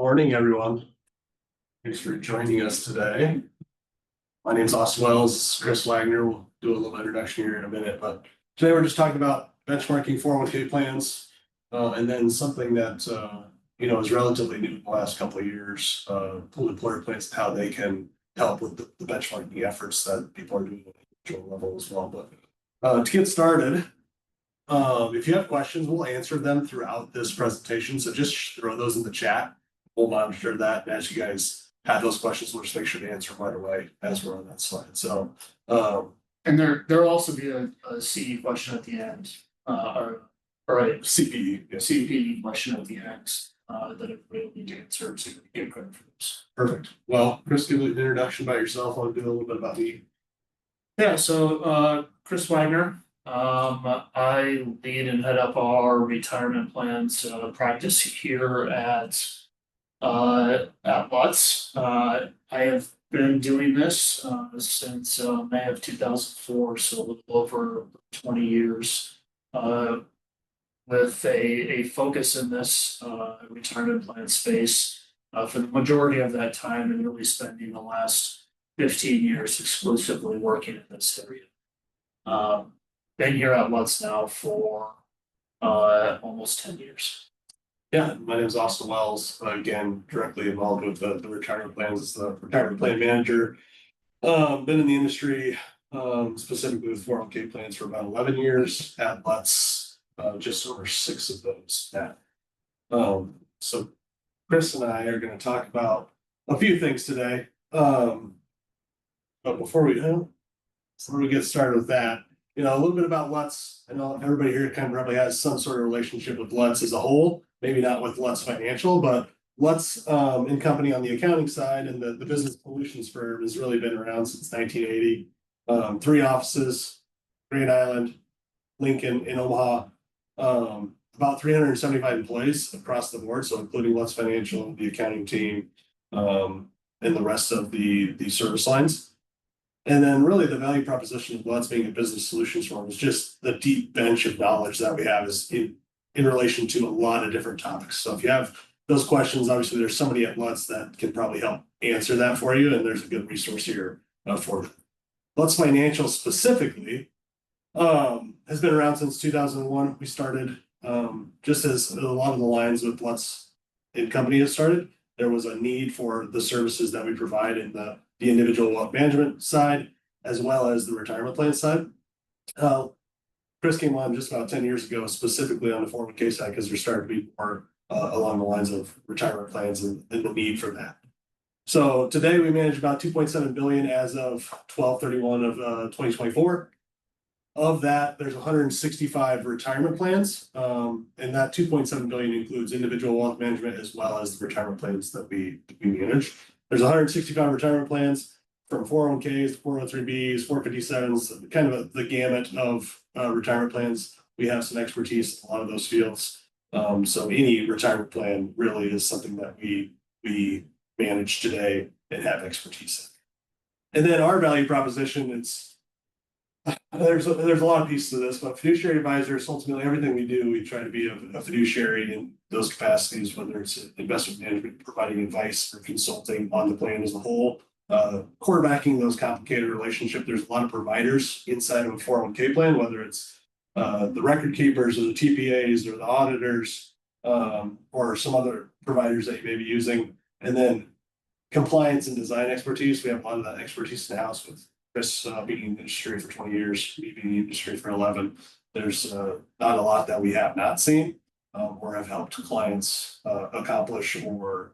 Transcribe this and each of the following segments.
Morning, everyone. Thanks for joining us today. My name's Austin Wells, Chris Wagner. We'll do a little introduction here in a minute, but today we're just talking about benchmarking 401k plans, and then something that is relatively new in the last couple of years, pooled employer plans, and how they can help with the benchmarking efforts that people are doing at the individual level as well. But to get started, if you have questions, we'll answer them throughout this presentation. So just throw those in the chat. We'll monitor that. And as you guys have those questions, we'll just make sure to answer them right away as we're on that slide. So, and there'll also be a CE question at the end, or a CPE. Yeah. CPE question at the end that everybody will need to answer, so you can get credit for this. Perfect. Well, Chris, give an introduction about yourself. I'll do a little bit about me. Yeah, so Chris Wagner. I lead and head up our retirement plans practice here at Lutz. I have been doing this since May of 2004, so a little over 20 years, with a focus in this retirement plan space for the majority of that time, and really spending the last 15 years exclusively working in this area. Been here at Lutz now for almost 10 years. Yeah, my name is Austin Wells. Again, directly involved with the retirement plans as the retirement plan manager. Been in the industry, specifically with 401k plans for about 11 years at Lutz, just over 6 of those now. So Chris and I are going to talk about a few things today. But before we get started with that, a little bit about Lutz. I know everybody here kind of probably has some sort of relationship with Lutz as a whole, maybe not with Lutz Financial, but Lutz and Company on the accounting side, and the business solutions firm has really been around since 1980. 3 offices, Grand Island, Lincoln, and Omaha. About 375 employees across the board, so including Lutz Financial, the accounting team, and the rest of the service lines. And then really the value proposition of Lutz being a business solutions firm is just the deep bench of knowledge that we have is in relation to a lot of different topics. So if you have those questions, obviously there's somebody at Lutz that can probably help answer that for you, and there's a good resource here for them. Lutz Financial specifically has been around since 2001. We started just as a lot of the lines with Lutz and Company has started. There was a need for the services that we provide in the individual wealth management side, as well as the retirement plan side. Chris came on just about 10 years ago, specifically on the 401k side, because there started to be more along the lines of retirement plans and the need for that. So today we manage about $2.7 billion as of 12/31 of 2024. Of that, there's 165 retirement plans, and that $2.7 billion includes individual wealth management as well as the retirement plans that we manage. There's 165 retirement plans from 401ks, 403bs, 457s, kind of the gamut of retirement plans. We have some expertise in a lot of those fields. So any retirement plan really is something that we manage today and have expertise in. And then our value proposition, there's a lot of pieces to this, but fiduciary advisors, ultimately everything we do, we try to be a fiduciary in those capacities, whether it's investment management, providing advice or consulting on the plan as a whole, quarterbacking those complicated relationships. There's a lot of providers inside of a 401k plan, whether it's the record keepers or the TPAs or the auditors, or some other providers that you may be using. And then compliance and design expertise. We have a lot of that expertise in the house with Chris being in the industry for 20 years, me being in the industry for 11. There's not a lot that we have not seen or have helped clients accomplish or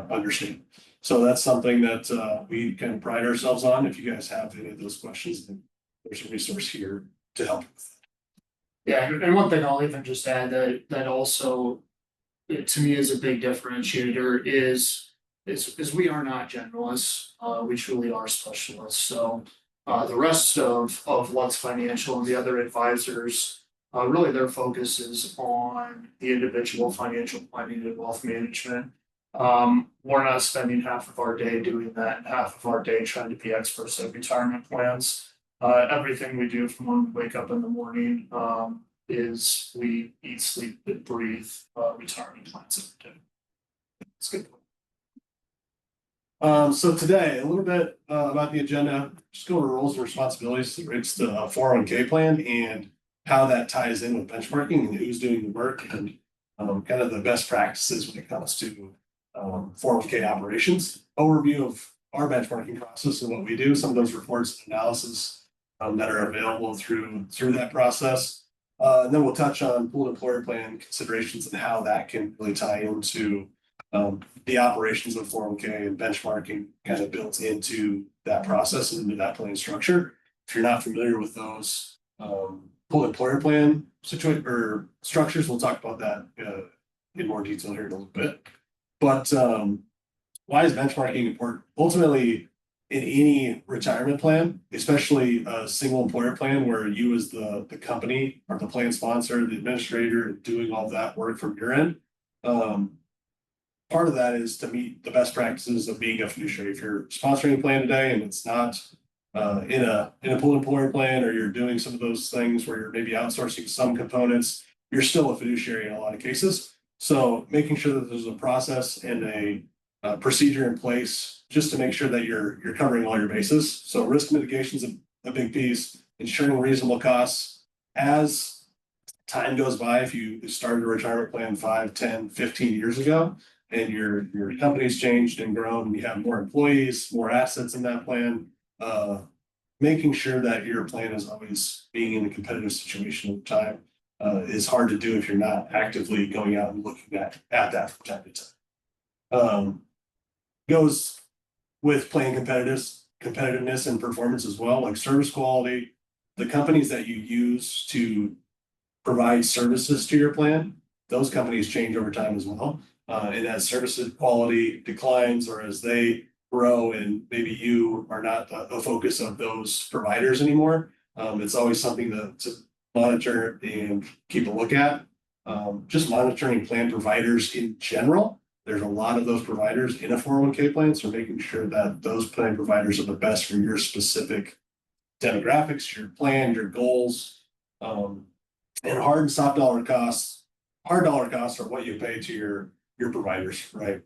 understand. So that's something that we can pride ourselves on. If you guys have any of those questions, then there's a resource here to help with. Yeah, and one thing I'll even just add that also to me is a big differentiator is we are not generalists. We truly are specialists. So the rest of Lutz Financial and the other advisors, really their focus is on the individual financial planning and wealth management. We're not spending half of our day doing that and half of our day trying to be experts at retirement plans. Everything we do from when we wake up in the morning is we eat, sleep, and breathe retirement plans every day. It's good. So today, a little bit about the agenda, just go over roles and responsibilities that relates to a 401k plan and how that ties in with benchmarking and who's doing the work and kind of the best practices when it comes to 401k operations. Overview of our benchmarking process and what we do, some of those reports and analysis that are available through that process. And then we'll touch on pooled employer plan considerations and how that can really tie into the operations of 401k and benchmarking kind of built into that process and into that plan structure. If you're not familiar with those pooled employer plan situation or structures, we'll talk about that in more detail here in a little bit. But why is benchmarking important? Ultimately, in any retirement plan, especially a single employer plan where you as the company or the plan sponsor, the administrator, doing all that work from your end, part of that is to meet the best practices of being a fiduciary. If you're sponsoring a plan today and it's not in a pooled employer plan, or you're doing some of those things where you're maybe outsourcing some components, you're still a fiduciary in a lot of cases. So making sure that there's a process and a procedure in place just to make sure that you're covering all your bases. So risk mitigation is a big piece, ensuring reasonable costs. As time goes by, if you started a retirement plan 5, 10, 15 years ago, and your company's changed and grown, and you have more employees, more assets in that plan, making sure that your plan is always being in a competitive situation over time is hard to do if you're not actively going out and looking at that from time to time. Goes with plan competitiveness and performance as well, like service quality, the companies that you use to provide services to your plan, those companies change over time as well. And as services quality declines, or as they grow and maybe you are not the focus of those providers anymore, it's always something to monitor and keep a look at. Just monitoring plan providers in general. There's a lot of those providers in a 401k plan, so making sure that those plan providers are the best for your specific demographics, your plan, your goals, and hard and soft dollar costs. Hard dollar costs are what you pay to your providers, right?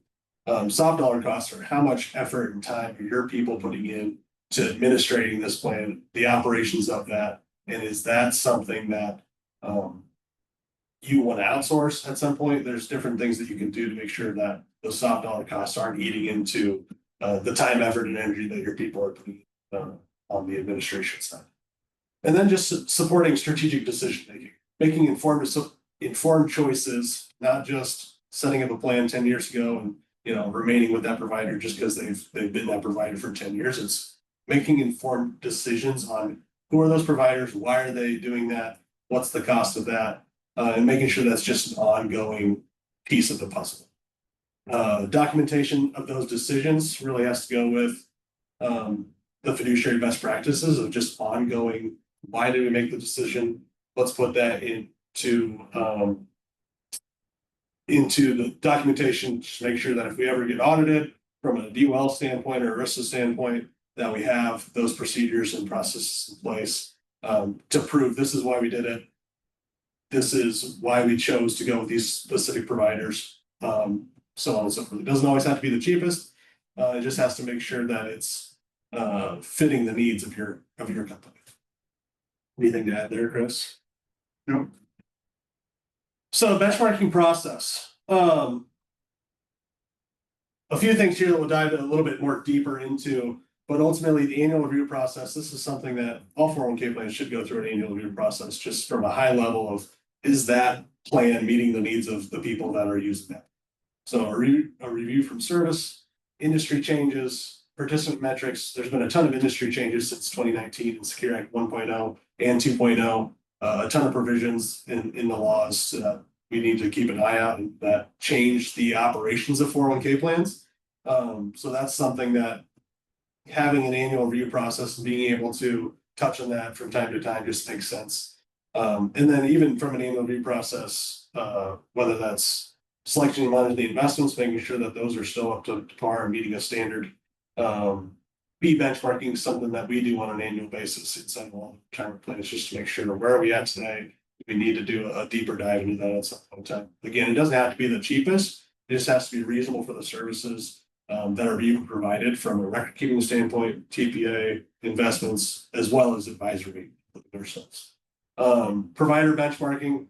Soft dollar costs are how much effort and time are your people putting in to administrating this plan, the operations of that, and is that something that you want to outsource at some point? There's different things that you can do to make sure that those soft dollar costs aren't eating into the time, effort, and energy that your people are putting on the administration side. And then just supporting strategic decision making, making informed choices, not just setting up a plan 10 years ago and remaining with that provider just because they've been that provider for 10 years. It's making informed decisions on who are those providers, why are they doing that, what's the cost of that, and making sure that's just an ongoing piece of the puzzle. Documentation of those decisions really has to go with the fiduciary best practices of just ongoing, why did we make the decision? Let's put that into the documentation to make sure that if we ever get audited from a DOL standpoint or a RISA standpoint, that we have those procedures and processes in place to prove this is why we did it. This is why we chose to go with these specific providers, so on and so forth. It doesn't always have to be the cheapest. It just has to make sure that it's fitting the needs of your company. Anything to add there, Chris? No. So benchmarking process. A few things here that we'll dive a little bit more deeper into, but ultimately the annual review process, this is something that all 401k plans should go through an annual review process, just from a high level of, is that plan meeting the needs of the people that are using that? So a review from service, industry changes, participant metrics. There's been a ton of industry changes since 2019 in Secure Act 1.0 and 2.0. A ton of provisions in the laws that we need to keep an eye out and that change the operations of 401k plans. So that's something that having an annual review process and being able to touch on that from time to time just makes sense. And then even from an annual review process, whether that's selecting and managing the investments, making sure that those are still up to par and meeting a standard. Be benchmarking something that we do on an annual basis inside of all retirement plans, just to make sure where are we at today. We need to do a deeper dive into that at some point in time. Again, it doesn't have to be the cheapest, It just has to be reasonable for the services that are being provided from a record keeping standpoint, TPA, investments, as well as advisory ourselves. Provider benchmarking.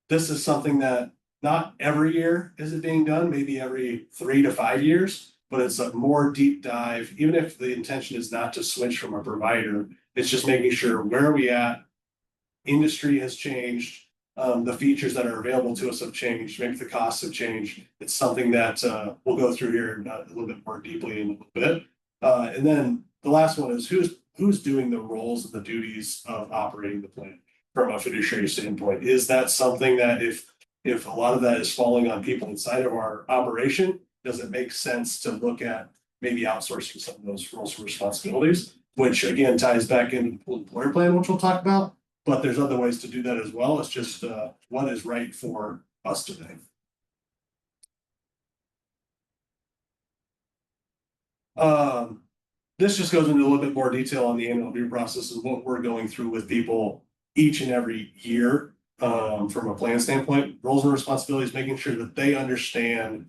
This is something that not every year is it being done, maybe every 3 to 5 years, but it's a more deep dive, even if the intention is not to switch from a provider, it's just making sure where are we at? Industry has changed, the features that are available to us have changed, maybe the costs have changed. It's something that we'll go through here a little bit more deeply in a little bit. And then the last one is who's doing the roles and the duties of operating the plant from a fiduciary standpoint? Is that something that if a lot of that is falling on people inside of our operation, does it make sense to look at maybe outsourcing some of those roles and responsibilities? Which again ties back into the employer plan, which we'll talk about. But there's other ways to do that as well. It's just what is right for us today. This just goes into a little bit more detail on the annual review process and what we're going through with people each and every year from a plan standpoint. Roles and responsibilities, making sure that they understand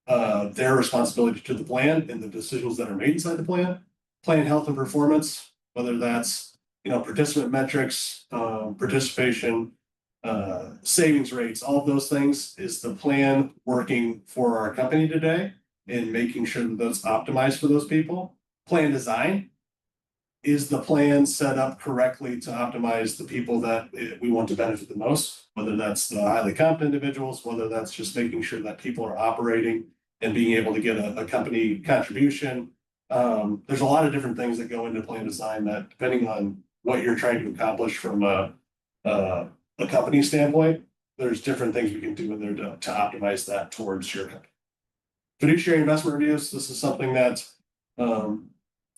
their responsibility to the plan and the decisions that are made inside the plan health and performance, whether that's participant metrics, participation, savings rates, all of those things. Is the plan working for our company today and making sure that that's optimized for those people? Plan design. Is the plan set up correctly to optimize the people that we want to benefit the most? Whether that's the highly competent individuals, whether that's just making sure that people are operating and being able to get a company contribution. There's a lot of different things that go into plan design that, depending on what you're trying to accomplish from a company standpoint, there's different things we can do in there to optimize that towards your company. Fiduciary investment reviews. This is something that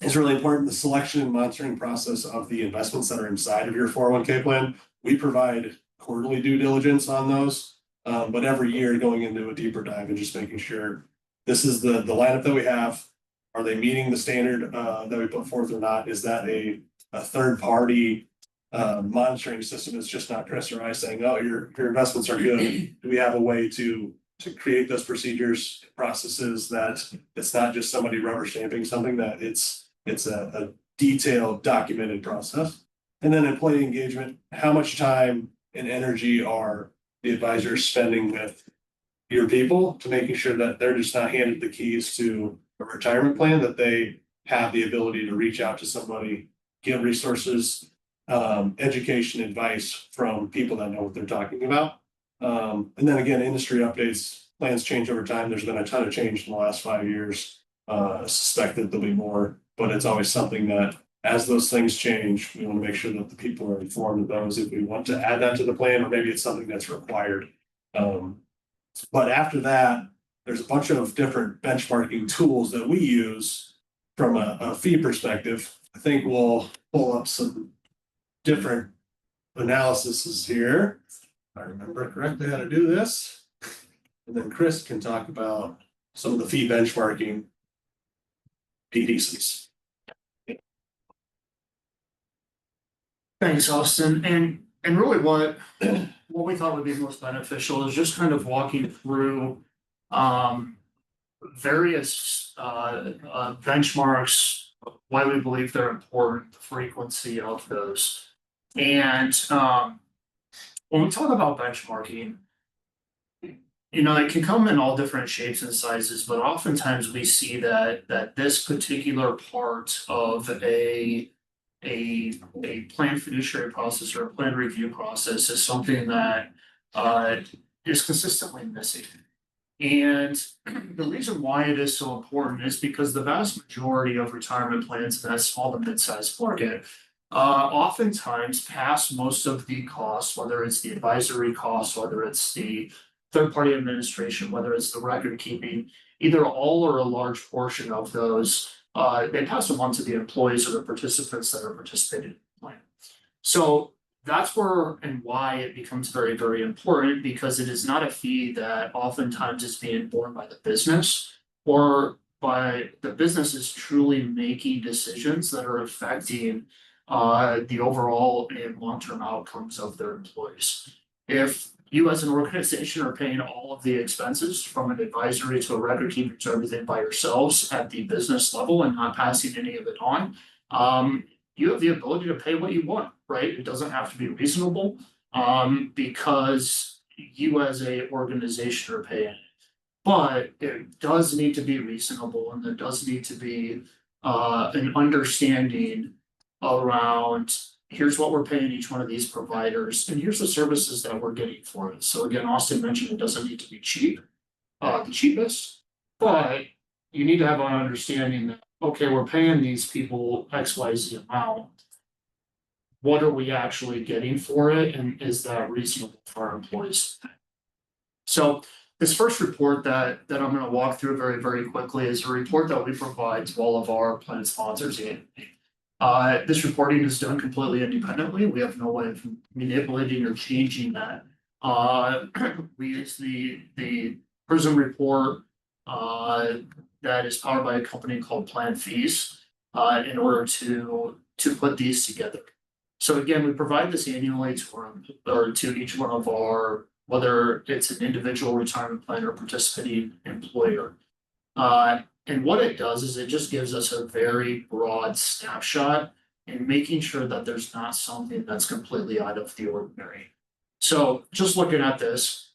is really important. The selection and monitoring process of the investments that are inside of your 401k plan. We provide quarterly due diligence on those, but every year going into a deeper dive and just making sure this is the lineup that we have. Are they meeting the standard that we put forth or not? Is that a third party monitoring system? It's just not Chris or I saying, oh, your investments are good. Do we have a way to create those procedures, processes that it's not just somebody rubber stamping something, that it's a detailed documented process? And then employee engagement, how much time and energy are the advisors spending with your people to making sure that they're just not handed the keys to a retirement plan, that they have the ability to reach out to somebody, get resources, education, advice from people that know what they're talking about. And then again, industry updates, plans change over time. There's been a ton of change in the last 5 years. I suspect that there'll be more, but it's always something that as those things change, we want to make sure that the people are informed of those if we want to add that to the plan, or maybe it's something that's required. But after that, there's a bunch of different benchmarking tools that we use from a fee perspective. I think we'll pull up some different analyses here. If I remember correctly how to do this. And then Chris can talk about some of the fee benchmarking pieces. Thanks, Austin. And really what we thought would be most beneficial is just kind of walking through various benchmarks, why we believe they're important, the frequency of those. And when we talk about benchmarking, it can come in all different shapes and sizes, but oftentimes we see that this particular part of a plan fiduciary process or a plan review process is something that is consistently missing. And the reason why it is so important is because the vast majority of retirement plans in that small to mid-sized market oftentimes pass most of the costs, whether it's the advisory costs, whether it's the third-party administration, whether it's the record keeping, either all or a large portion of those, they pass them on to the employees or the participants that are participating in the plan. So that's where and why it becomes very, very important, because it is not a fee that oftentimes is being borne by the business, or by the business is truly making decisions that are affecting the overall and long-term outcomes of their employees. If you as an organization are paying all of the expenses from an advisory to a record keeping to everything by yourselves at the business level and not passing any of it on. You have the ability to pay what you want, right? It doesn't have to be reasonable, because you as a organization are paying. But it does need to be reasonable and there does need to be an understanding around, here's what we're paying each one of these providers and here's the services that we're getting for it. So again, Austin mentioned it doesn't need to be cheap, the cheapest, but you need to have an understanding that, okay, we're paying these people XYZ amount. What are we actually getting for it and is that reasonable for our employees? So this first report that I'm gonna walk through very, very quickly is a report that we provide to all of our plan sponsors annually. This reporting is done completely independently. We have no way of manipulating or changing that. We use the PRISM report that is powered by a company called Plan Fees in order to put these together. So again, we provide this annually to each one of our, whether it's an individual retirement plan or participating employer. And what it does is it just gives us a very broad snapshot in making sure that there's not something that's completely out of the ordinary. So just looking at this,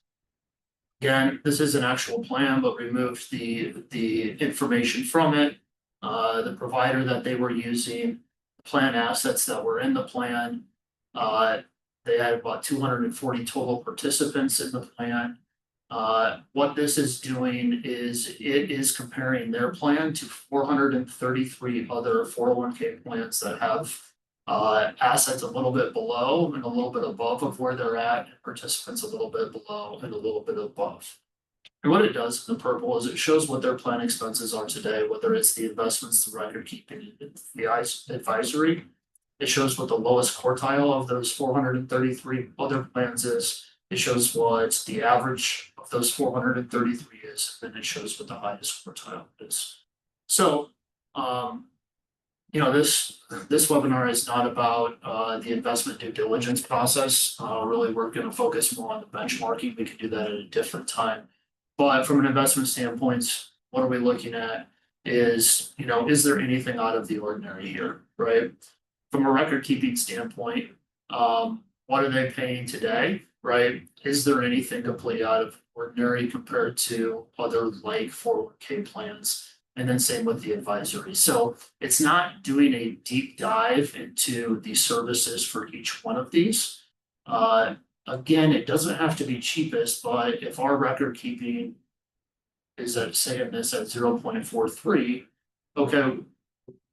again, this is an actual plan, but removed the information from it, the provider that they were using, plan assets that were in the plan. They had about 240 total participants in the plan. What this is doing is it is comparing their plan to 433 other 401k plans that have assets a little bit below and a little bit above of where they're at, and participants a little bit below and a little bit above. And what it does in the purple is it shows what their plan expenses are today, whether it's the investments, the record keeping, the advisory. It shows what the lowest quartile of those 433 other plans is. It shows what the average of those 433 is, and it shows what the highest quartile is. So, this webinar is not about the investment due diligence process. Really, we're going to focus more on the benchmarking. We can do that at a different time. But from an investment standpoint, what are we looking at? Is there anything out of the ordinary here, right? From a record keeping standpoint, what are they paying today, right? Is there anything completely out of ordinary compared to other like 401k plans? And then same with the advisory. So it's not doing a deep dive into the services for each one of these. Again, it doesn't have to be cheapest, but if our record keeping is at saying this at 0.43, okay,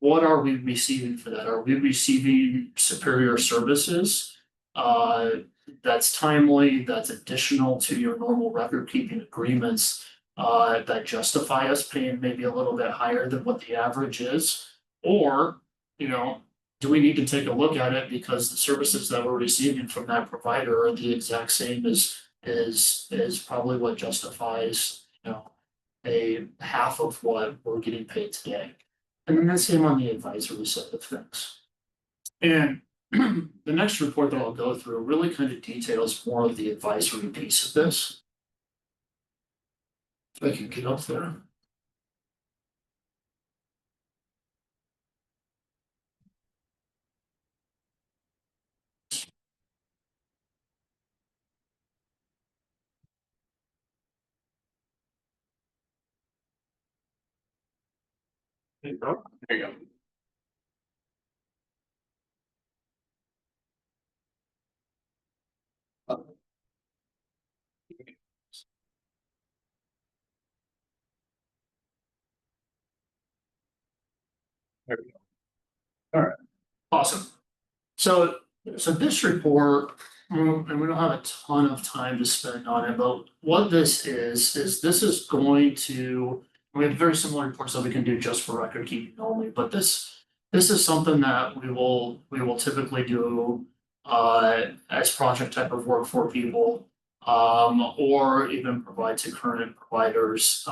what are we receiving for that? Are we receiving superior services? That's timely, that's additional to your normal record keeping agreements, that justify us paying maybe a little bit higher than what the average is? Or, do we need to take a look at it because the services that we're receiving from that provider are the exact same as probably what justifies, a half of what we're getting paid today. And then the same on the advisory side of things. And the next report that I'll go through really kind of details more of the advisory piece of this. If I can get up there. There you go. There you go. There we go. All right. Awesome. So this report, and we don't have a ton of time to spend on it, but what this is this is going to, we have very similar reports that we can do just for record keeping only, but this is something that we will typically do as project type of work for people, or even provide to current providers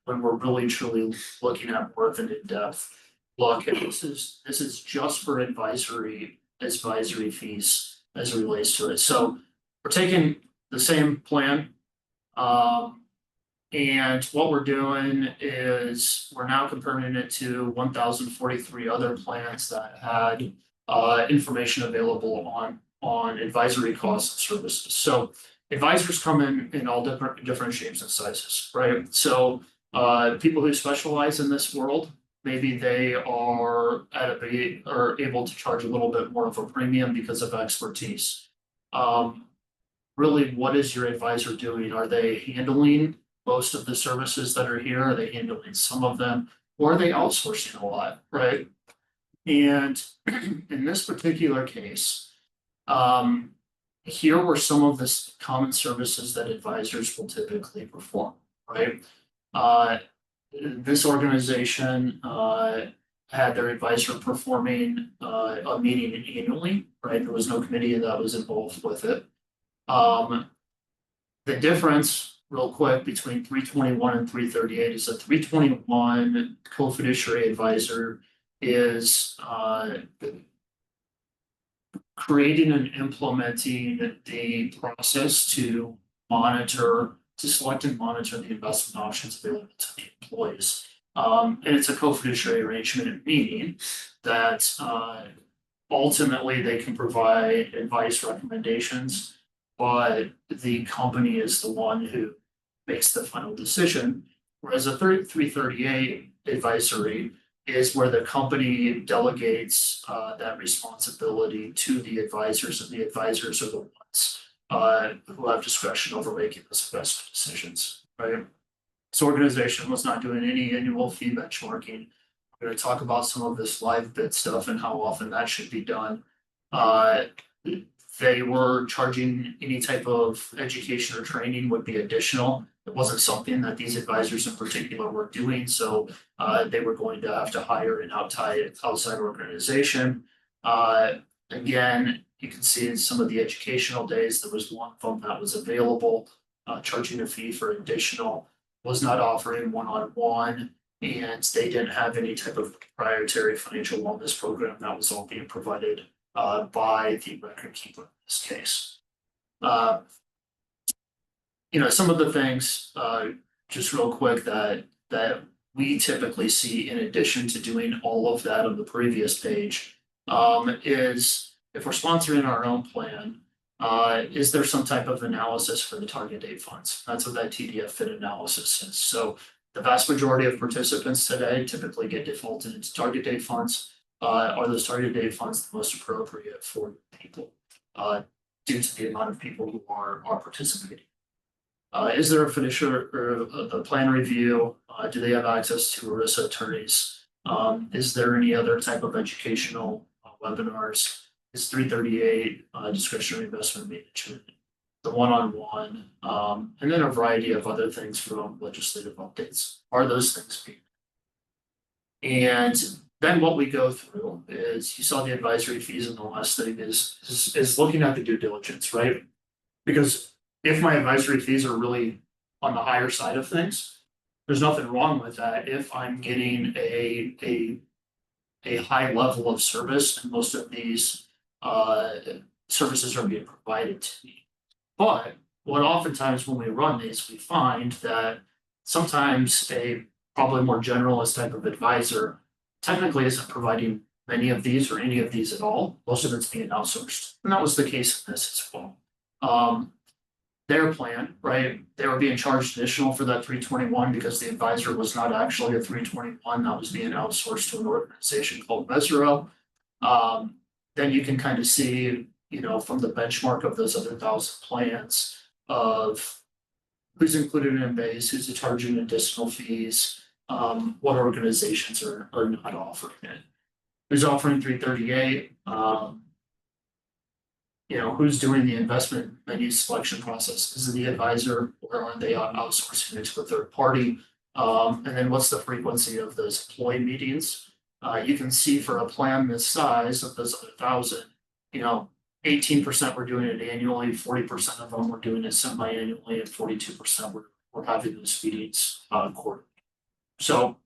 when we're really truly looking at more of an in-depth look. And this is just for advisory fees as it relates to it. So we're taking the same plan. And what we're doing is we're now comparing it to 1,043 other plans that had information available on advisory costs and services. So advisors come in all different shapes and sizes, right? So people who specialize in this world, maybe they are are able to charge a little bit more of a premium because of expertise. Really, what is your advisor doing? Are they handling most of the services that are here? Are they handling some of them? Or are they outsourcing a lot, right? And in this particular case, here were some of the common services that advisors will typically perform, right? This organization had their advisor performing a meeting annually, right? There was no committee that was involved with it. The difference, real quick, between 321 and 338 is that 321 co-fiduciary advisor is creating and implementing the process to select and monitor the investment options available to the employees. And it's a co-fiduciary arrangement, meaning that ultimately they can provide advice recommendations, but the company is the one who makes the final decision. Whereas a 338 advisory is where the company delegates that responsibility to the advisors, and the advisors are the ones who have discretion over making those investment decisions, right? This organization was not doing any annual fee benchmarking. We're going to talk about some of this live bid stuff and how often that should be done. They were charging any type of education or training would be additional. It wasn't something that these advisors in particular were doing, so they were going to have to hire an outside organization. Again, you can see in some of the educational days, there was one of them that was available, charging a fee for additional, was not offering one-on-one, and they didn't have any type of proprietary financial wellness program. That was all being provided by the record keeper in this case. Some of the things, just real quick, that we typically see in addition to doing all of that on the previous page, is if we're sponsoring our own plan, is there some type of analysis for the target date funds? That's what that TDF fit analysis is. So the vast majority of participants today typically get defaulted into target date funds. Are those target date funds the most appropriate for people due to the amount of people who are participating? Is there a fiduciary or a plan review? Do they have access to ERISA attorneys? Is there any other type of educational webinars? Is 338 discretionary investment management, the one-on-one, and then a variety of other things from legislative updates? Are those things being? And then what we go through is, you saw the advisory fees, and the last thing is looking at the due diligence, right? Because if my advisory fees are really on the higher side of things, there's nothing wrong with that if I'm getting a high level of service, and most of these services are being provided to me. But what oftentimes when we run these, we find that sometimes a probably more generalist type of advisor technically isn't providing many of these or any of these at all. Most of it's being outsourced. And that was the case in this as well. Their plan, right? They were being charged additional for that 321 because the advisor was not actually a 321 that was being outsourced to an organization called Mesero. Then you can kind of see, from the benchmark of those other 1,000 plans of who's included in base, who's charging additional fees, what organizations are not offering it. Who's offering 338? Who's doing the investment menu selection process? Is it the advisor, or are they outsourcing it to a third party? And then what's the frequency of those employee meetings? You can see for a plan this size of those 1,000, 18% were doing it annually, 40% of them were doing it semi-annually, and 42% were having those meetings quarterly. So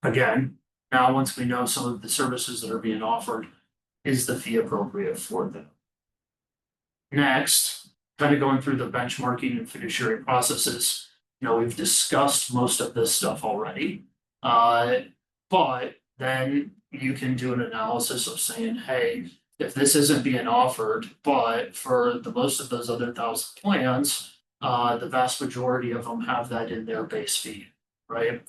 again, now once we know some of the services that are being offered, is the fee appropriate for them? Next, kind of going through the benchmarking and fiduciary processes, we've discussed most of this stuff already. But then you can do an analysis of saying, hey, if this isn't being offered, but for the most of those other 1,000 plans, the vast majority of them have that in their base fee, right?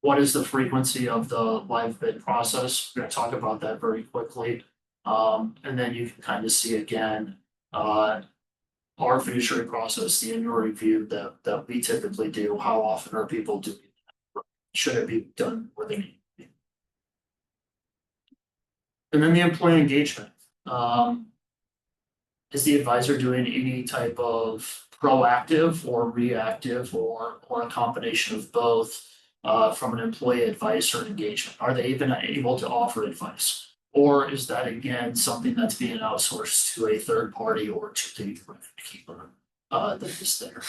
What is the frequency of the live bid process? We're gonna talk about that very quickly. And then you can kind of see again, our fiduciary process, the annual review that we typically do, how often are people doing it? Should it be done more than? And then the employee engagement. Is the advisor doing any type of proactive or reactive or a combination of both from an employee advice or engagement? Are they even able to offer advice? Or is that again something that's being outsourced to a third party or to the record keeper that is there?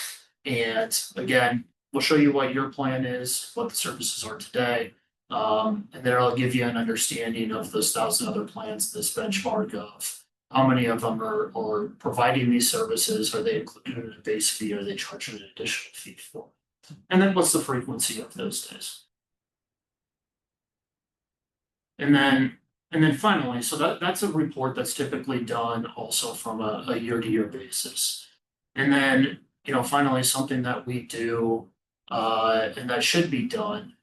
And again, we'll show you what your plan is, what the services are today. And then I'll give you an understanding of those 1,000 other plans, this benchmark of how many of them are providing these services, are they included in a base fee, are they charging an additional fee for? And then what's the frequency of those days? And then finally, so that's a report that's typically done also from a year-to-year basis. And then, finally, something that we do, and that should be done,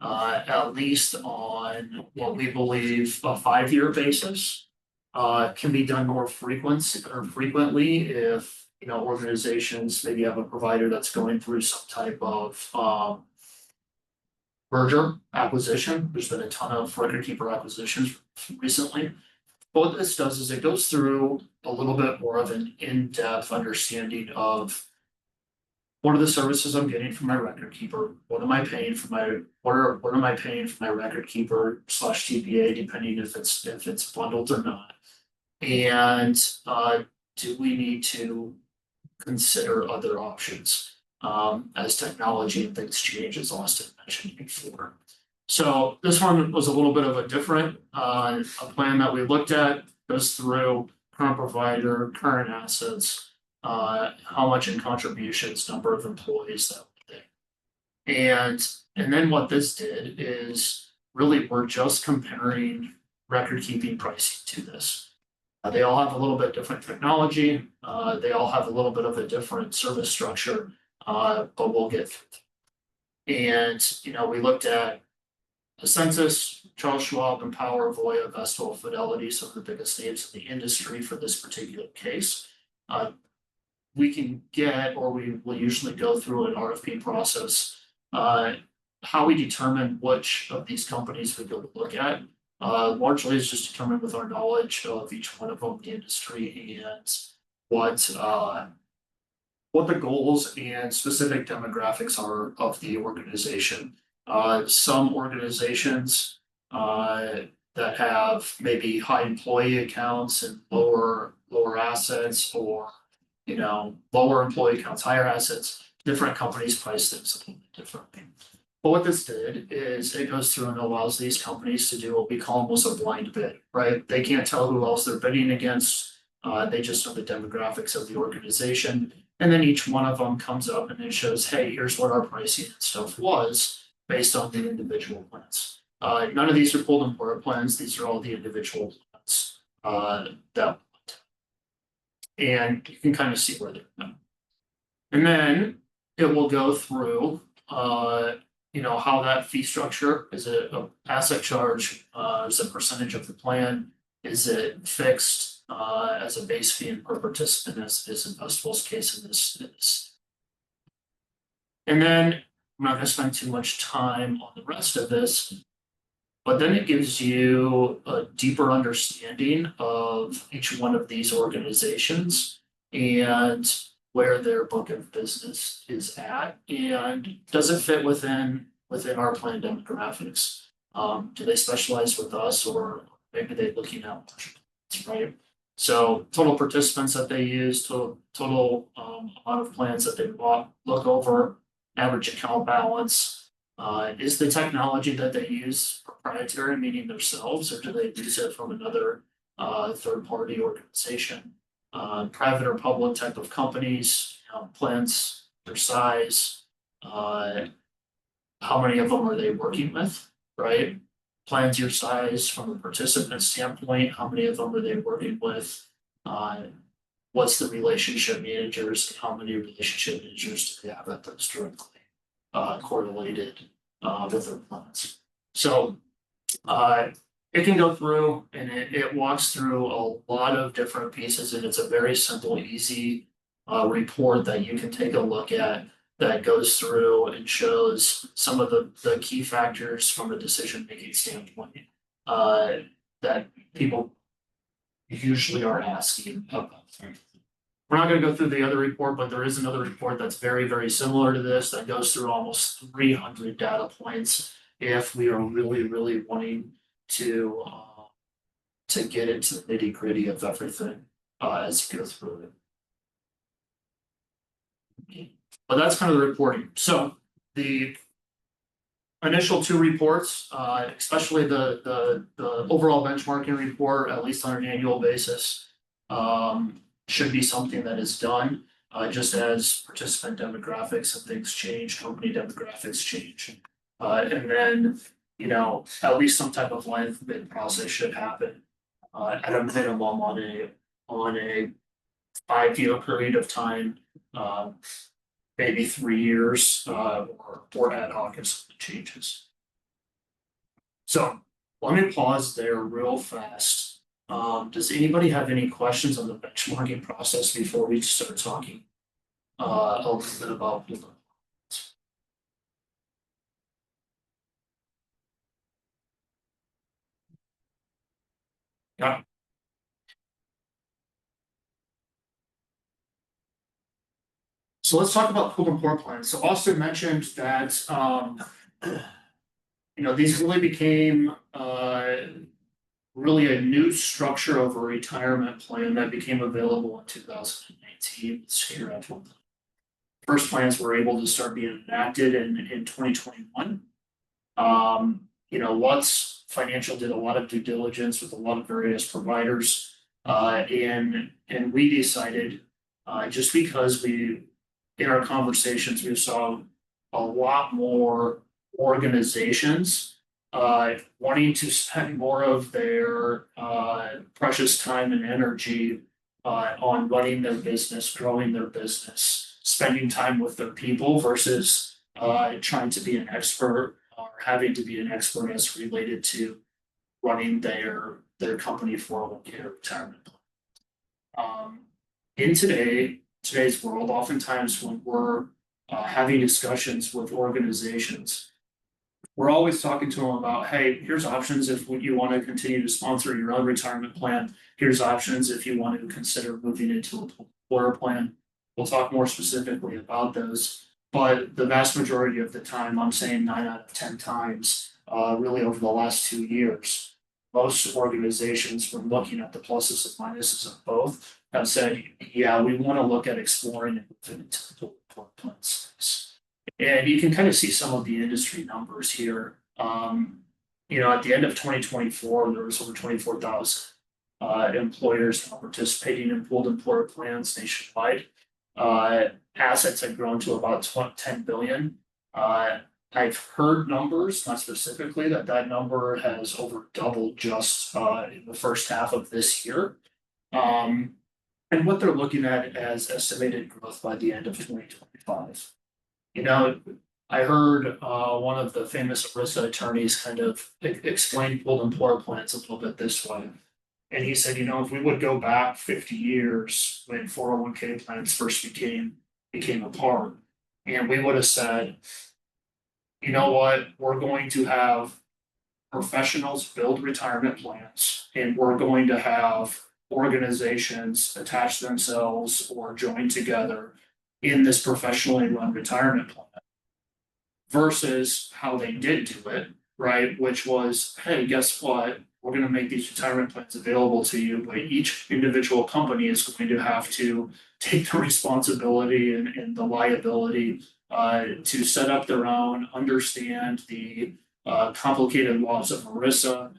at least on what we believe a 5-year basis, can be done more frequently if, organizations maybe have a provider that's going through some type of, merger acquisition. There's been a ton of record keeper acquisitions recently. But what this does is it goes through a little bit more of an in-depth understanding of what are the services I'm getting from my record keeper? What am I paying for what am I paying for my record keeper / TPA, depending if it's bundled or not? And do we need to consider other options? As technology and things change, as Austin mentioned before. So this one was a little bit of a different, a plan that we looked at, goes through current provider, current assets, how much in contributions, number of employees that we did. And then what this did is really we're just comparing record keeping pricing to this. They all have a little bit different technology, they all have a little bit of a different service structure. But we'll get through it. And, we looked at the Census, Charles Schwab, Empower, Voya, Vestal, Fidelity, some of the biggest names in the industry for this particular case. We can get, or we will usually go through an RFP process. How we determine which of these companies we go to look at, largely is just determined with our knowledge of each one of them, the industry, and what the goals and specific demographics are of the organization. Some organizations that have maybe high employee accounts and lower assets, or lower employee accounts, higher assets, different companies price things a little bit differently. But what this did is it goes through and allows these companies to do what we call almost a blind bid, right? They can't tell who else they're bidding against. They just know the demographics of the organization. And then each one of them comes up and it shows, hey, here's what our pricing and stuff was based on the individual plans. None of these are pulled apart plans. These are all the individual plans and you can kind of see where they're going. And then it will go through, how that fee structure is it an asset charge, is it a percentage of the plan, is it fixed as a base fee and per participant, as it is in Vestal's case in this. And then I'm not going to spend too much time on the rest of this, but then it gives you a deeper understanding of each one of these organizations and where their book of business is at, and does it fit within our plan demographics? Do they specialize with us, or maybe they're looking at, right? So total participants that they use, total amount of plans that they look over, average account balance. Is the technology that they use proprietary, meaning themselves, or do they use it from another third party organization? private or public type of companies, plans, their size, how many of them are they working with, right? Plans your size from a participant standpoint, how many of them are they working with? What's the relationship managers, how many relationship managers do they have that those directly correlated with their plans? So it can go through and it walks through a lot of different pieces, and it's a very simple, easy report that you can take a look at that goes through and shows some of the key factors from a decision-making standpoint that people usually are asking about. We're not gonna go through the other report, but there is another report that's very, very similar to this that goes through almost 300 data points if we are really, really wanting to get into the nitty-gritty of everything as you go through it. But that's kind of the reporting. So the initial two reports, especially the overall benchmarking report, at least on an annual basis, should be something that is done just as participant demographics and things change, company demographics change. And then, at least some type of life bid process should happen at a minimum on a 5-year period of time, maybe 3 years, or ad hoc if something changes. So let me pause there real fast. Does anybody have any questions on the benchmarking process before we start talking a little bit about? Yeah. So let's talk about pool and pour plans. So Austin mentioned that these really became really a new structure of a retirement plan that became available in 2019. First plans were able to start being enacted in 2021. Lutz Financial did a lot of due diligence with a lot of various providers. And we decided, just because in our conversations, we saw a lot more organizations wanting to spend more of their precious time and energy on running their business, growing their business, spending time with their people versus trying to be an expert or having to be an expert as related to running their company 401k retirement plan. In today's world, oftentimes when we're having discussions with organizations, we're always talking to them about, hey, here's options if you want to continue to sponsor your own retirement plan. Here's options if you want to consider moving into a employer plan. We'll talk more specifically about those. But the vast majority of the time, I'm saying 9 out of 10 times, really over the last 2 years, most organizations, when looking at the pluses and minuses of both, have said, yeah, we want to look at exploring and moving into the employer plan space. And you can kind of see some of the industry numbers here. At the end of 2024, there was over 24,000 employers participating in pooled employer plans nationwide. Assets have grown to about 10 billion. I've heard numbers, not specifically, that number has over doubled just in the first half of this year. And what they're looking at as estimated growth by the end of 2025. I heard one of the famous ERISA attorneys kind of explain pooled employer plans a little bit this way. And he said, if we would go back 50 years when 401k plans first became a part, and we would have said, you know what, we're going to have professionals build retirement plans, and we're going to have organizations attach themselves or join together in this professionally run retirement plan versus how they did do it, right? Which was, hey, guess what? We're going to make these retirement plans available to you, but each individual company is going to have to take the responsibility and the liability to set up their own, understand the complicated laws of ERISA,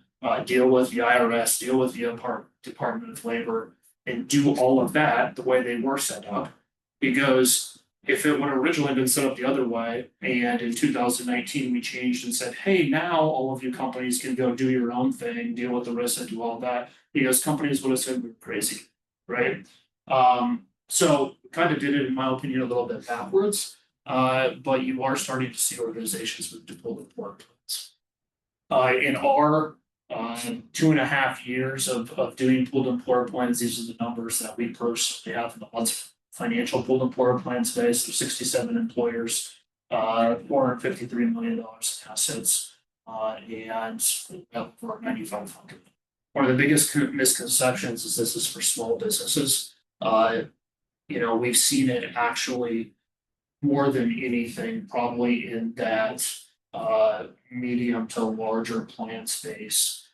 deal with the IRS, deal with the Department of Labor, and do all of that the way they were set up. Because if it would have originally been set up the other way, and in 2019 we changed and said, hey, now all of you companies can go do your own thing, deal with the risk and do all that, because companies would have said we're crazy, right? So kind of did it, in my opinion, a little bit backwards. But you are starting to see organizations move to pull the plug. In our 2.5 years of doing pooled employer plans, these are the numbers that we personally have in the Lutz Financial pooled employer plan space. There's 67 employers, $453 million in assets, and over 9,500. One of the biggest misconceptions is this is for small businesses. We've seen it actually more than anything, probably in that medium to larger plan space,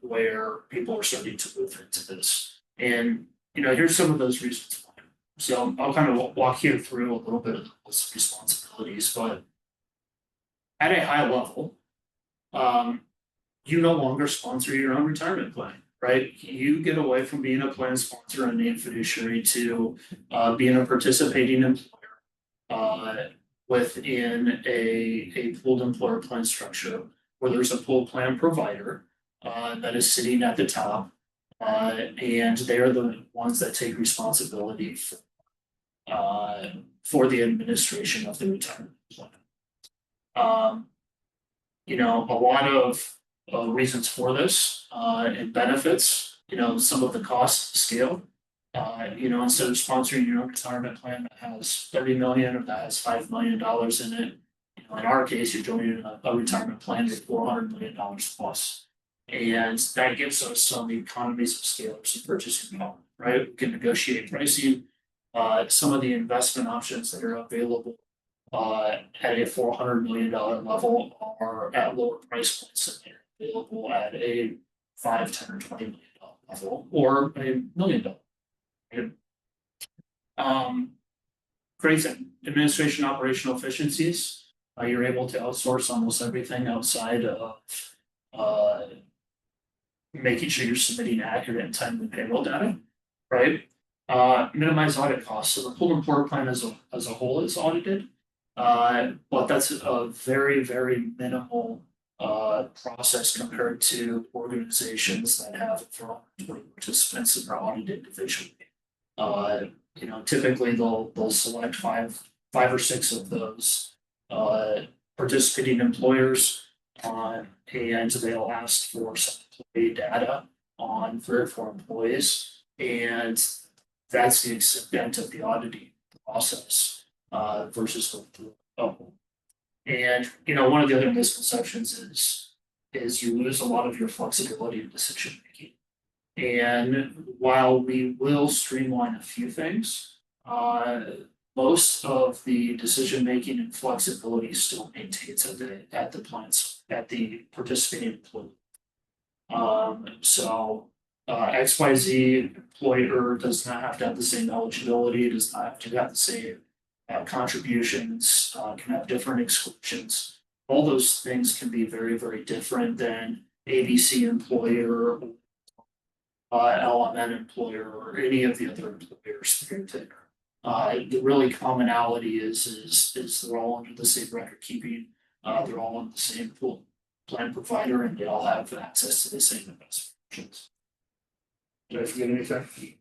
where people are starting to move into this. And here's some of those reasons why. So I'll kind of walk you through a little bit of those responsibilities, but at a high level, you no longer sponsor your own retirement plan, right? You get away from being a plan sponsor and named fiduciary to being a participating employer within a pooled employer plan structure where there's a pooled plan provider that is sitting at the top, and they're the ones that take responsibility for the administration of the retirement plan. A lot of reasons for this and benefits. Some of the costs scale. Instead of sponsoring your own retirement plan that has 30 million or that has $5 million in it, in our case, you're joining a retirement plan with $400 million plus. And that gives us some economies of scale, some purchasing power, right? We can negotiate pricing. Some of the investment options that are available at a $400 million level are at lower price points than they're available at a $5, $10, or $20 million level, or $1 million. Creates administration operational efficiencies. You're able to outsource almost everything outside of making sure you're submitting accurate and timely payroll data, right? Minimize audit costs. So the pooled employer plan as a whole is audited, but that's a very, very minimal process compared to organizations that have 20 participants and are audited individually. Typically they'll select five or six of those participating employers, and they'll ask for some employee data on 3 or 4 employees, and that's the extent of the auditing process versus going through. And one of the other misconceptions is you lose a lot of your flexibility in decision making. And while we will streamline a few things, most of the decision making and flexibility still maintains at the plants, at the participating employee. XYZ employer does not have to have the same eligibility, does not have to have the same contributions, can have different exclusions. All those things can be very, very different than ABC employer, LMN employer, or any of the other employers there. The really commonality is they're all under the same record keeping, they're all on the same pool plan provider, and they all have access to the same investment options. Did I forget anything?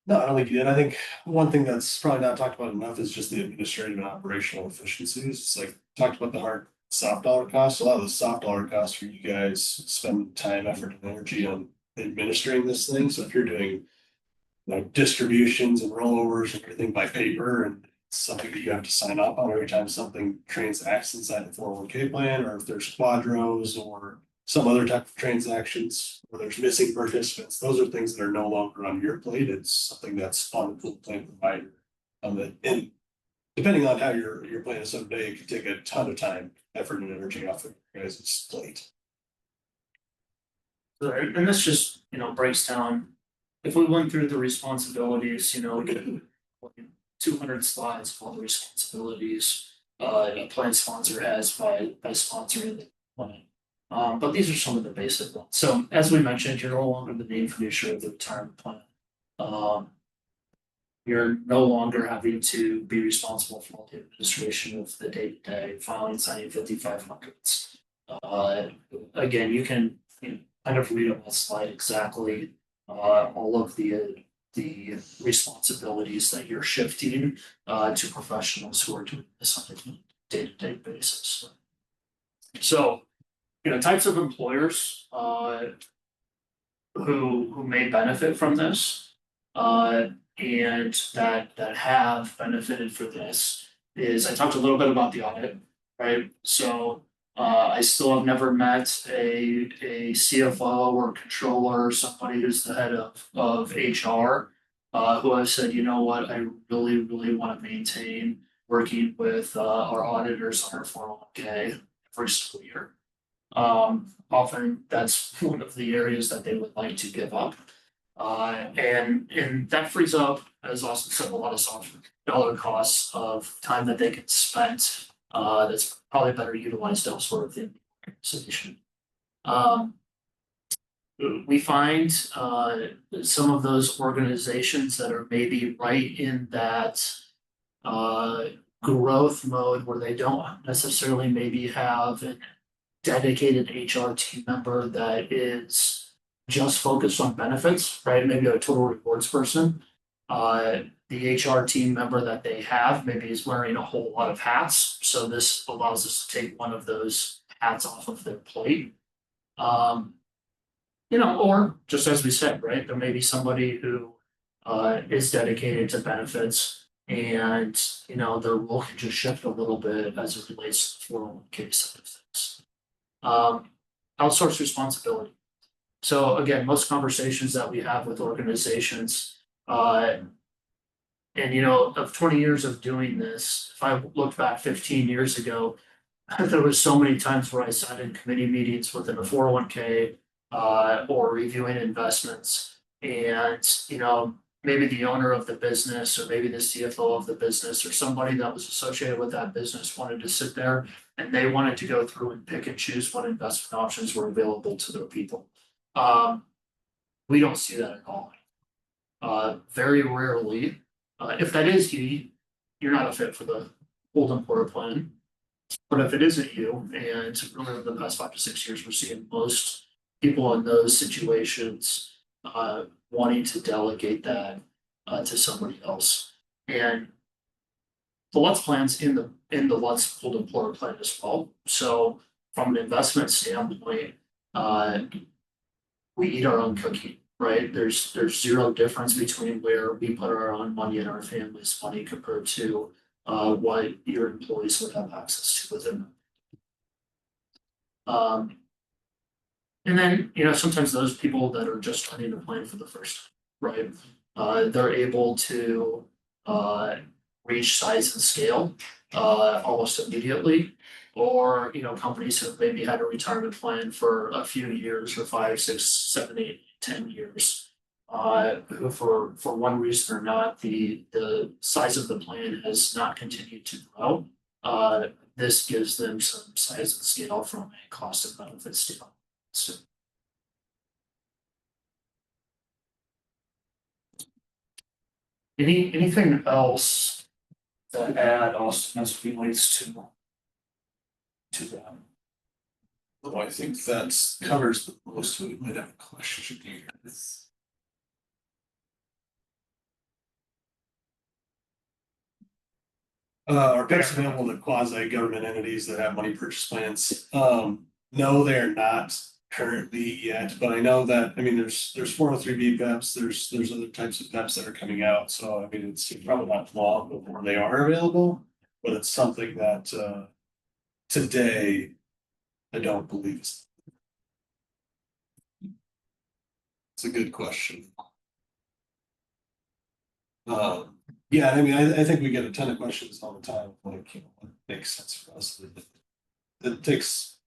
No, I don't think you did. I think one thing that's probably not talked about enough is just the administrative and operational efficiencies. It's like talked about the hard soft dollar costs. A lot of the soft dollar costs for you guys spend time, effort, and energy on administering this thing. So if you're doing distributions and rollovers and everything by paper, and something that you have to sign up on every time something transacts inside the 401k plan, or if there's quadros or some other type of transactions where there's missing participants, those are things that are no longer on your plate. It's something that's on the pool plan provider. And depending on how your plan is someday, it could take a ton of time, effort, and energy off of your guys' plate. And this just breaks down. If we went through the responsibilities, we get 200 slides of all the responsibilities a plan sponsor has by sponsoring the plan. But these are some of the basic ones. So as we mentioned, you're no longer the named fiduciary of the retirement plan. You're no longer having to be responsible for all the administration of the day-to-day filing, signing 5500s. Again, you can kind of read on that slide exactly all of the responsibilities that you're shifting to professionals who are doing this on a day-to-day basis. So, types of employers who may benefit from this and that have benefited for this is I talked a little bit about the audit, right? So I still have never met a CFO or controller or somebody who's the head of HR who have said, you know what, I really want to maintain working with our auditors on our 401k every single year. Often that's one of the areas that they would like to give up. And that frees up, as Austin said, a lot of soft dollar costs of time that they can spend that's probably better utilized elsewhere within the organization. We find some of those organizations that are maybe right in that growth mode where they don't necessarily maybe have an dedicated HR team member that is just focused on benefits, right? Maybe a total rewards person. The HR team member that they have maybe is wearing a whole lot of hats. So this allows us to take one of those hats off of their plate. Or just as we said, right, there may be somebody who is dedicated to benefits and, their role can just shift a little bit as it relates to the 401k side of things. Outsource responsibility. So again, most conversations that we have with organizations, and of 20 years of doing this, if I look back 15 years ago, there was so many times where I sat in committee meetings within a 401k or reviewing investments, and maybe the owner of the business or maybe the CFO of the business or somebody that was associated with that business wanted to sit there and they wanted to go through and pick and choose what investment options were available to their people. We don't see that at all. Very rarely, if that is you, you're not a fit for the old employer plan. But if it isn't you, and really over the past 5 to 6 years, we're seeing most people in those situations wanting to delegate that to somebody else. And the Lutz plan's in the Lutz old employer plan as well. So from an investment standpoint, we eat our own cookie, right? There's zero difference between where we put our own money and our family's money compared to what your employees would have access to within them. And then, sometimes those people that are just starting to plan for the first time, right? They're able to reach size and scale almost immediately. Or, companies have maybe had a retirement plan for a few years or 5, 6, 7, 8, 10 years. For one reason or not, the size of the plan has not continued to grow. This gives them some size and scale from a cost and benefit standpoint. So, anything else to add, Austin, as it relates to that? Well, I think that covers the most of it. We might have a question here. Are PEPs available to quasi-government entities that have money purchase plans? No, they're not currently yet, but I know that, there's 403B PEPs, there's other types of PEPs that are coming out, so it's probably not long before they are available, but it's something that today I don't believe is. It's a good question. Yeah, I think we get a ton of questions all the time, like, what makes sense for us? It takes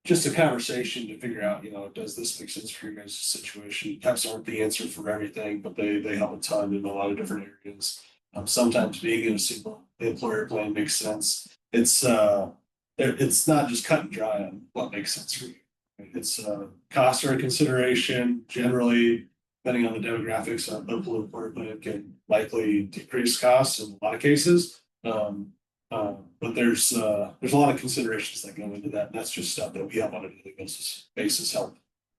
just a conversation to figure out, does this make sense for your guys' situation? PEPs aren't the answer for everything, but they help a ton in a lot of different areas. Sometimes being in a single employer plan makes sense. It's not just cut and dry on what makes sense for you. It's costs are a consideration. Generally, depending on the demographics of the employer plan, can likely decrease costs in a lot of cases. But there's a lot of considerations that go into that, and that's just stuff that we have on a daily basis help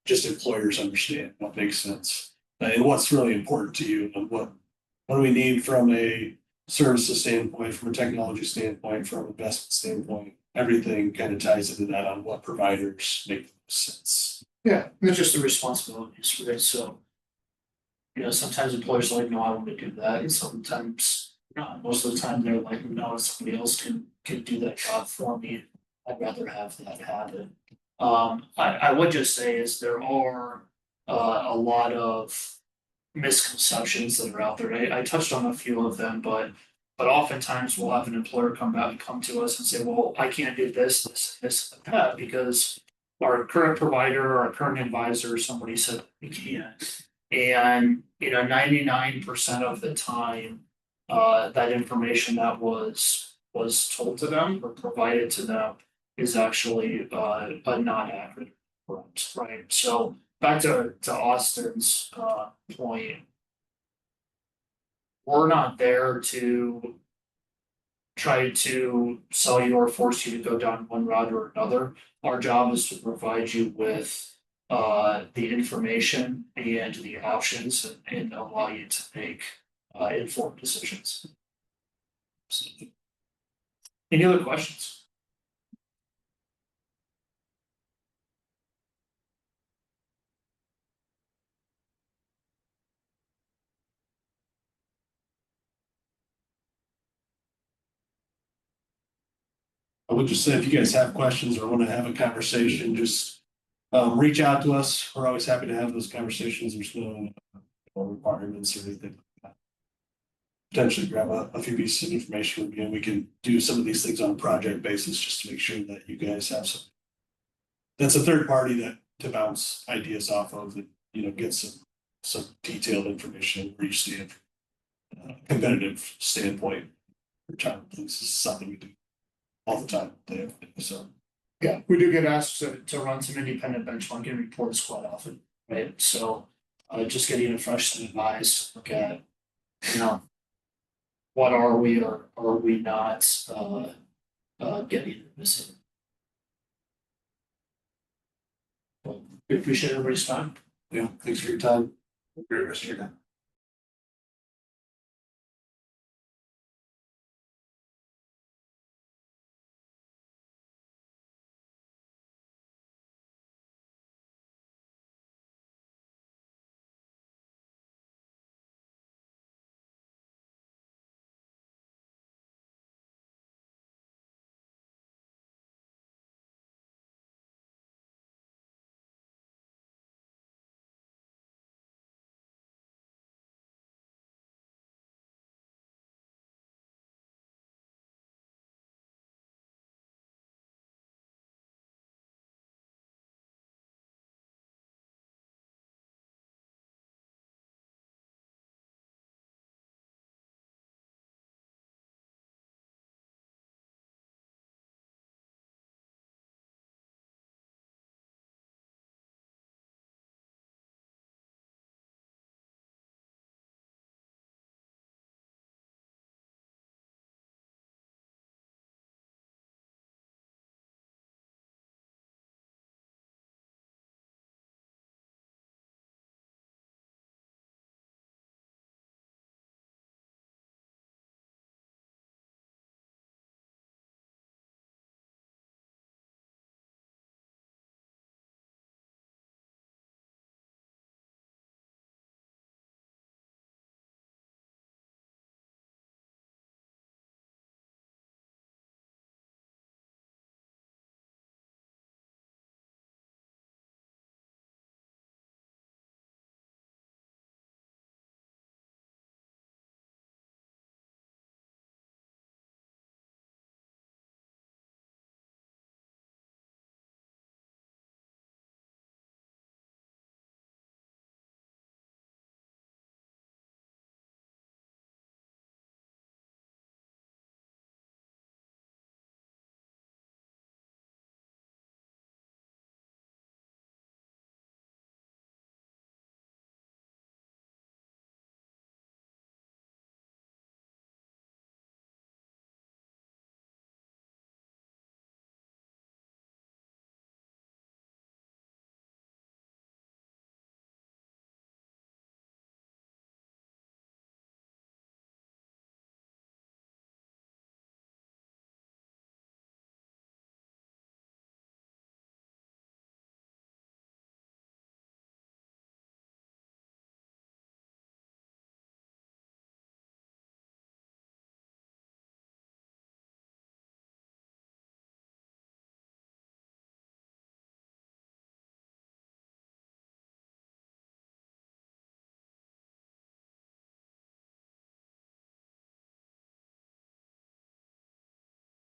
just employers understand what makes sense and what's really important to you, and what do we need from a services standpoint, from a technology standpoint, from an investment standpoint. Everything kind of ties into that on what providers make sense. Yeah, it's just the responsibilities, right? So. Sometimes employers are like, no, I want to do that, and sometimes, most of the time they're like, no, somebody else can do that job for me. I'd rather have that happen. I would just say is there are a lot of misconceptions that are out there. I touched on a few of them, but oftentimes we'll have an employer come to us and say, well, I can't do this, and that because our current provider, our current advisor, somebody said we can't. And 99% of the time, that information that was told to them or provided to them is actually a not accurate, right? So back to Austin's point, we're not there to try to sell you or force you to go down one route or another. Our job is to provide you with the information and the options and allow you to make informed decisions. So, any other questions? I would just say if you guys have questions or want to have a conversation, just reach out to us. We're always happy to have those conversations. There's no requirements or anything like that. Potentially grab a few pieces of information and we can do some of these things on a project basis just to make sure that you guys have some. That's a third party that to bounce ideas off of that, get some detailed information where you stand from a competitive standpoint. Retirement things is something we do all the time. So Yeah, we do get asked to run some independent benchmarking reports quite often, right? So just getting a fresh set of eyes, look at, what are we or are we not getting missing? Well, we appreciate everybody's time. yeah, thanks for your time. Great rest of your day.